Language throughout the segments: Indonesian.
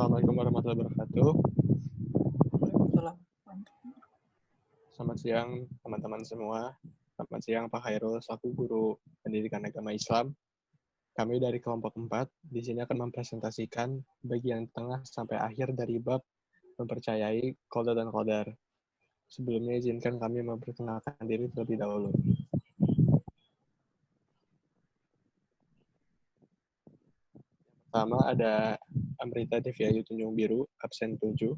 Assalamualaikum warahmatullahi wabarakatuh. Waalaikumsalam. Selamat siang teman-teman semua. Selamat siang Pak Khairul, selaku guru pendidikan agama Islam. Kami dari kelompok 4 di sini akan mempresentasikan bagian tengah sampai akhir dari bab mempercayai qada dan qadar. Sebelumnya izinkan kami memperkenalkan diri terlebih dahulu. Pertama ada Amrita Deviayu Tunjung Biru, absen 7.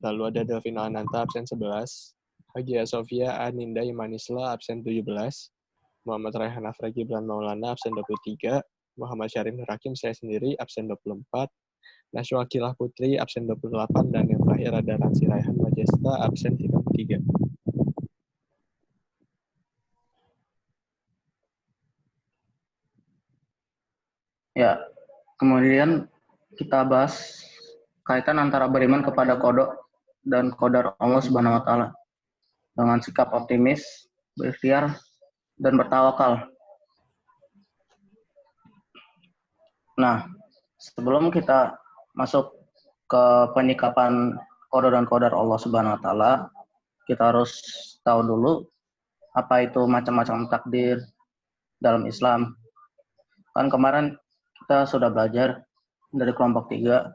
Lalu ada Delvina Ananta, absen 11. Hagia Sofia Aninda Imanisla, absen 17. Muhammad Raihan Afra Gibran Maulana, absen 23. Muhammad Syarif Nur Hakim, saya sendiri, absen 24. Nashwa Kilah Putri, absen 28. Dan yang terakhir ada Ransi Raihan Majesta, absen 33. Ya, kemudian kita bahas kaitan antara beriman kepada qada dan qadar Allah Subhanahu wa taala dengan sikap optimis, berikhtiar dan bertawakal. Nah, sebelum kita masuk ke penyikapan qada dan qadar Allah Subhanahu wa taala, kita harus tahu dulu apa itu macam-macam takdir dalam Islam. Kan kemarin kita sudah belajar dari kelompok 3.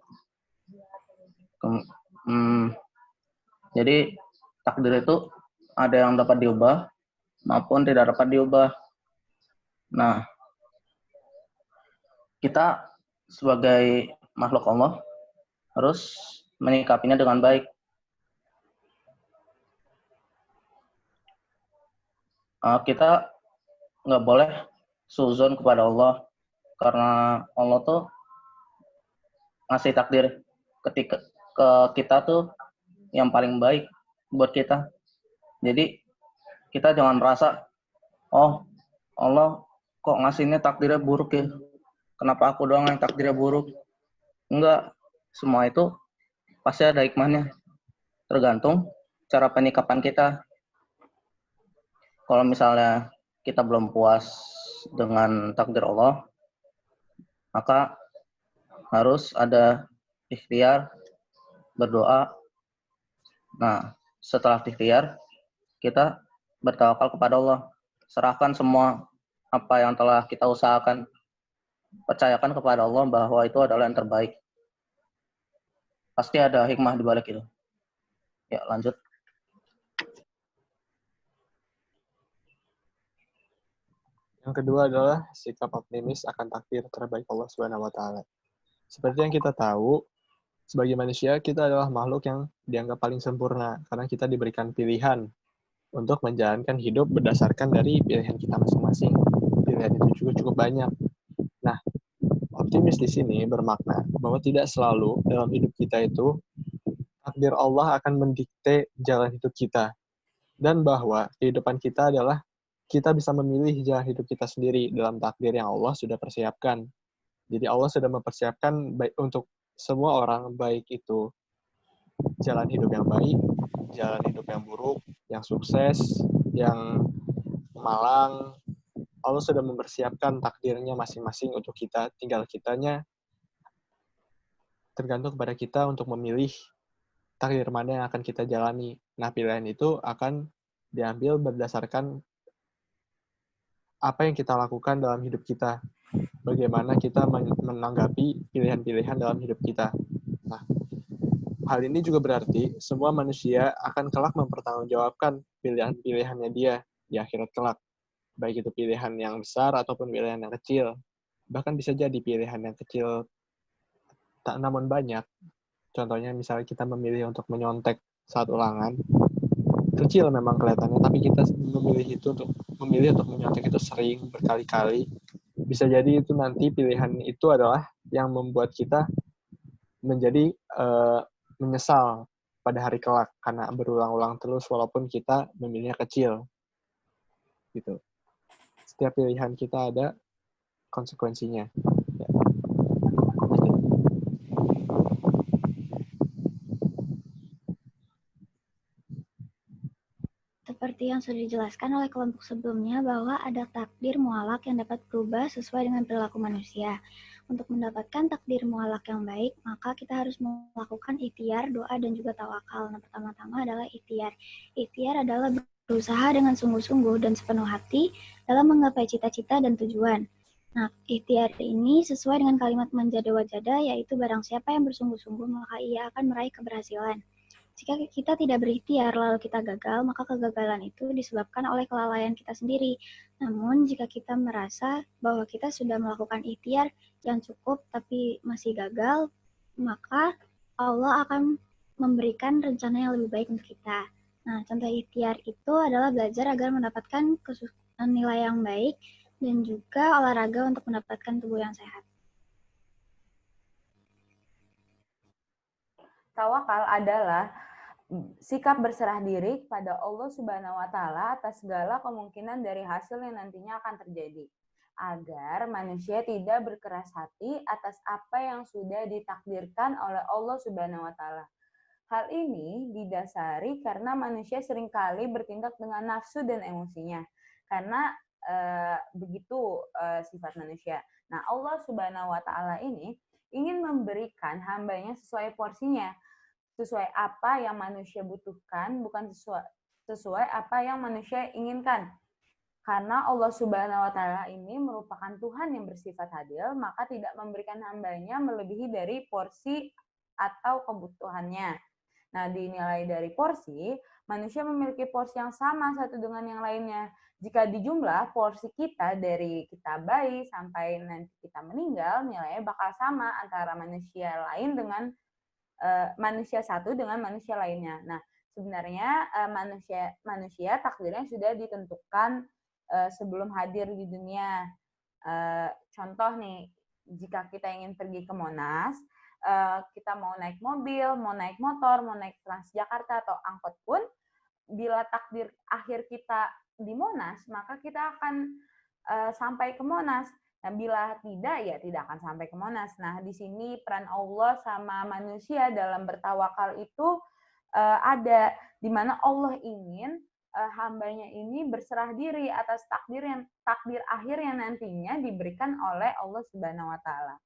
Jadi takdir itu ada yang dapat diubah maupun tidak dapat diubah. Nah, kita sebagai makhluk Allah harus menyikapinya dengan baik. Kita nggak boleh suzon kepada Allah, karena Allah tuh ngasih takdir ketika ke kita tuh yang paling baik buat kita. Jadi kita jangan merasa, oh Allah kok ngasihnya takdirnya buruk ya, kenapa aku doang yang takdirnya buruk. Enggak, semua itu pasti ada hikmahnya, tergantung cara penyikapan kita. Kalau misalnya kita belum puas dengan takdir Allah, maka harus ada ikhtiar, berdoa. Nah, setelah ikhtiar, kita bertawakal kepada Allah. Serahkan semua apa yang telah kita usahakan. Percayakan kepada Allah bahwa itu adalah yang terbaik. Pasti ada hikmah di balik itu. Ya, lanjut. Yang kedua adalah sikap optimis akan takdir terbaik Allah Subhanahu wa taala. Seperti yang kita tahu, sebagai manusia kita adalah makhluk yang dianggap paling sempurna karena kita diberikan pilihan untuk menjalankan hidup berdasarkan dari pilihan kita masing-masing. Pilihan itu juga cukup banyak. Nah, optimis di sini bermakna bahwa tidak selalu dalam hidup kita itu takdir Allah akan mendikte jalan hidup kita, dan bahwa kehidupan kita adalah kita bisa memilih jalan hidup kita sendiri dalam takdir yang Allah sudah persiapkan. Jadi Allah sudah mempersiapkan baik untuk semua orang, baik itu jalan hidup yang baik, jalan hidup yang buruk, yang sukses, yang malang. Allah sudah mempersiapkan takdirnya masing-masing untuk kita. Tinggal kitanya tergantung kepada kita untuk memilih takdir mana yang akan kita jalani. Nah, pilihan itu akan diambil berdasarkan apa yang kita lakukan dalam hidup kita. Bagaimana kita menanggapi pilihan-pilihan dalam hidup kita. Nah, hal ini juga berarti semua manusia akan kelak mempertanggungjawabkan pilihan-pilihannya dia di akhirat kelak. Baik itu pilihan yang besar ataupun pilihan yang kecil. Bahkan bisa jadi pilihan yang kecil tak namun banyak. Contohnya misalnya kita memilih untuk menyontek saat ulangan. Kecil memang kelihatannya, tapi kita memilih untuk menyontek itu sering, berkali-kali. Bisa jadi itu nanti pilihan itu adalah yang membuat kita menjadi menyesal pada hari kelak karena berulang-ulang terus walaupun kita memilihnya kecil. Gitu. Setiap pilihan kita ada konsekuensinya. Ya. Seperti yang sudah dijelaskan oleh kelompok sebelumnya bahwa ada takdir mualak yang dapat berubah sesuai dengan perilaku manusia. Untuk mendapatkan takdir mualak yang baik, maka kita harus melakukan ikhtiar, doa, dan juga tawakal. Nah, pertama-tama adalah ikhtiar. Ikhtiar adalah berusaha dengan sungguh-sungguh dan sepenuh hati dalam menggapai cita-cita dan tujuan. Nah, ikhtiar ini sesuai dengan kalimat manjada wajada, yaitu barang siapa yang bersungguh-sungguh, maka ia akan meraih keberhasilan. Jika kita tidak berikhtiar lalu kita gagal, maka kegagalan itu disebabkan oleh kelalaian kita sendiri. Namun, jika kita merasa bahwa kita sudah melakukan ikhtiar yang cukup tapi masih gagal, maka Allah akan memberikan rencana yang lebih baik untuk kita. Nah, contoh ikhtiar itu adalah belajar agar mendapatkan nilai yang baik dan juga olahraga untuk mendapatkan tubuh yang sehat. Tawakal adalah sikap berserah diri kepada Allah Subhanahu wa Ta'ala atas segala kemungkinan dari hasil yang nantinya akan terjadi, agar manusia tidak berkeras hati atas apa yang sudah ditakdirkan oleh Allah Subhanahu wa Ta'ala. Hal ini didasari karena manusia seringkali bertindak dengan nafsu dan emosinya, karena begitu sifat manusia. Nah, Allah Subhanahu wa Ta'ala ini ingin memberikan hambanya sesuai porsinya, sesuai apa yang manusia butuhkan, bukan sesuai apa yang manusia inginkan. Karena Allah Subhanahu wa Ta'ala ini merupakan Tuhan yang bersifat adil, maka tidak memberikan hambanya melebihi dari porsi atau kebutuhannya. Nah, dinilai dari porsi, manusia memiliki porsi yang sama satu dengan yang lainnya. Jika dijumlah porsi kita dari kita bayi sampai nanti kita meninggal, nilainya bakal sama antara manusia lain dengan manusia satu dengan manusia lainnya. Nah, sebenarnya manusia takdirnya sudah ditentukan sebelum hadir di dunia. Contoh nih, jika kita ingin pergi ke Monas, kita mau naik mobil, mau naik motor, mau naik Transjakarta atau angkot pun, bila takdir akhir kita di Monas, maka kita akan sampai ke Monas. Nah, bila tidak, ya tidak akan sampai ke Monas. Nah, di sini peran Allah sama manusia dalam bertawakal itu ada, di mana Allah ingin hambanya ini berserah diri atas takdir akhir yang nantinya diberikan oleh Allah Subhanahu wa Ta'ala.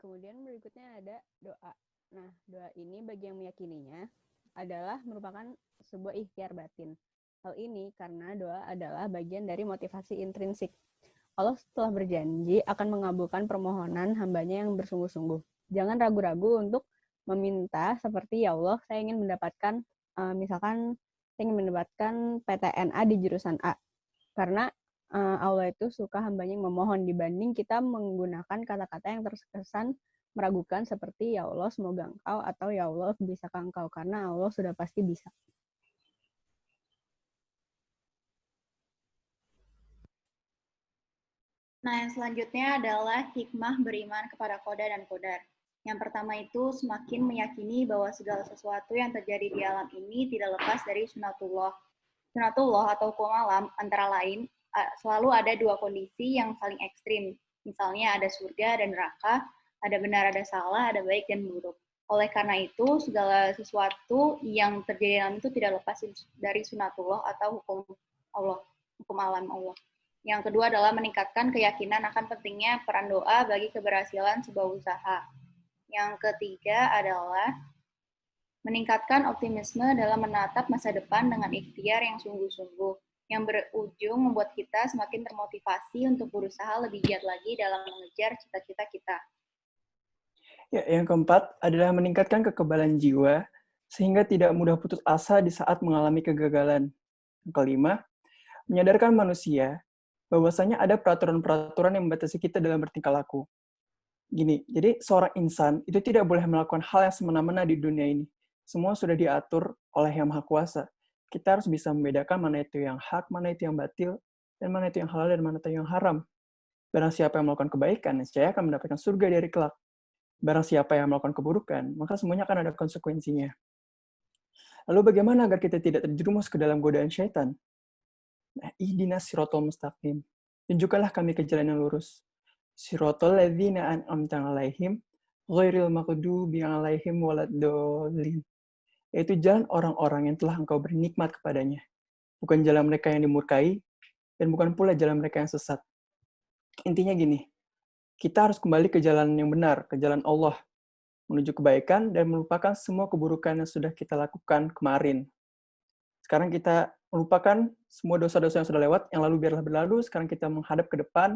Kemudian berikutnya ada doa. Nah, doa ini bagi yang meyakininya adalah merupakan sebuah ikhtiar batin. Hal ini karena doa adalah bagian dari motivasi intrinsik. Allah telah berjanji akan mengabulkan permohonan hambanya yang bersungguh-sungguh. Jangan ragu-ragu untuk meminta seperti, ya Allah, saya ingin mendapatkan, misalkan saya ingin mendapatkan PTNA di jurusan A. Karena Allah itu suka hambanya yang memohon dibanding kita menggunakan kata-kata yang terkesan meragukan seperti, ya Allah semoga engkau, atau ya Allah bisakah engkau, karena Allah sudah pasti bisa. Nah, yang selanjutnya adalah hikmah beriman kepada qada dan qadar. Yang pertama itu semakin meyakini bahwa segala sesuatu yang terjadi di alam ini tidak lepas dari sunatullah. Sunatullah atau hukum alam antara lain selalu ada dua kondisi yang saling ekstrim. Misalnya ada surga dan neraka, ada benar, ada salah, ada baik dan buruk. Oleh karena itu, segala sesuatu yang terjadi dalam itu tidak lepas dari sunatullah atau hukum Allah, hukum alam Allah. Yang kedua adalah meningkatkan keyakinan akan pentingnya peran doa bagi keberhasilan sebuah usaha. Yang ketiga adalah meningkatkan optimisme dalam menatap masa depan dengan ikhtiar yang sungguh-sungguh, yang berujung membuat kita semakin termotivasi untuk berusaha lebih giat lagi dalam mengejar cita-cita kita. Ya, yang keempat adalah meningkatkan kekebalan jiwa sehingga tidak mudah putus asa di saat mengalami kegagalan. Yang kelima, menyadarkan manusia bahwasanya ada peraturan-peraturan yang membatasi kita dalam bertingkah laku. Gini, jadi seorang insan itu tidak boleh melakukan hal yang semena-mena di dunia ini. Semua sudah diatur oleh Yang Maha Kuasa. Kita harus bisa membedakan mana itu yang hak, mana itu yang batil, dan mana itu yang halal, dan mana itu yang haram. Barang siapa yang melakukan kebaikan, niscaya akan mendapatkan surga dari kelak. Barang siapa yang melakukan keburukan, maka semuanya akan ada konsekuensinya. Lalu bagaimana agar kita tidak terjerumus ke dalam godaan syaitan? Nah, ihdinas siratal mustaqim. Tunjukkanlah kami ke jalan yang lurus. Siratal ladzina an'amta 'alaihim ghairil maghdubi 'alaihim waladdallin. Yaitu jalan orang-orang yang telah engkau beri nikmat kepadanya. bukan jalan mereka yang dimurkai, dan bukan pula jalan mereka yang sesat. Intinya gini, kita harus kembali ke jalan yang benar, ke jalan Allah, menuju kebaikan dan melupakan semua keburukan yang sudah kita lakukan kemarin. Sekarang kita melupakan semua dosa-dosa yang sudah lewat, yang lalu biarlah berlalu, sekarang kita menghadap ke depan,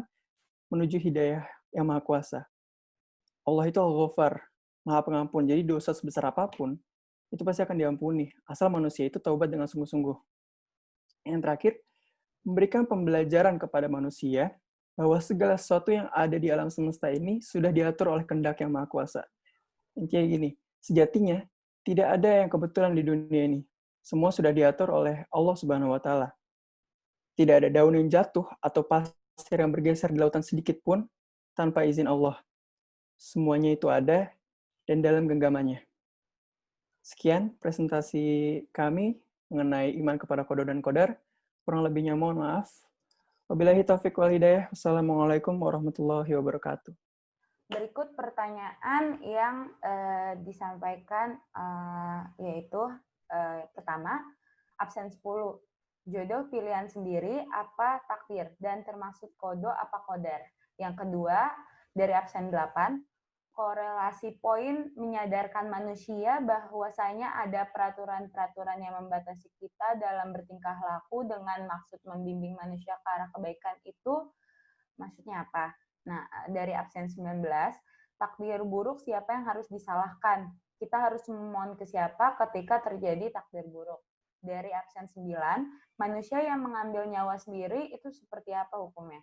menuju hidayah yang Maha Kuasa. Allah itu Al-Ghafar, Maha Pengampun, jadi dosa sebesar apapun, itu pasti akan diampuni, asal manusia itu taubat dengan sungguh-sungguh. Yang terakhir, memberikan pembelajaran kepada manusia bahwa segala sesuatu yang ada di alam semesta ini sudah diatur oleh kehendak yang Maha Kuasa. Intinya gini, sejatinya tidak ada yang kebetulan di dunia ini. Semua sudah diatur oleh Allah Subhanahu wa Ta'ala. Tidak ada daun yang jatuh atau pasir yang bergeser di lautan sedikit pun tanpa izin Allah. Semuanya itu ada dan dalam genggamannya. Sekian presentasi kami mengenai iman kepada qada dan qadar. Kurang lebihnya mohon maaf. Wabillahi taufiq wal hidayah. Wassalamualaikum warahmatullahi wabarakatuh. Berikut pertanyaan yang disampaikan yaitu pertama, absen 10. Jodoh pilihan sendiri apa takdir dan termasuk kodo apa qadar. Yang kedua, dari absen 8, korelasi poin menyadarkan manusia bahwasanya ada peraturan-peraturan yang membatasi kita dalam bertingkah laku dengan maksud membimbing manusia ke arah kebaikan itu maksudnya apa? Nah, dari absen 19, takdir buruk siapa yang harus disalahkan? Kita harus memohon ke siapa ketika terjadi takdir buruk? Dari absen 9, manusia yang mengambil nyawa sendiri itu seperti apa hukumnya?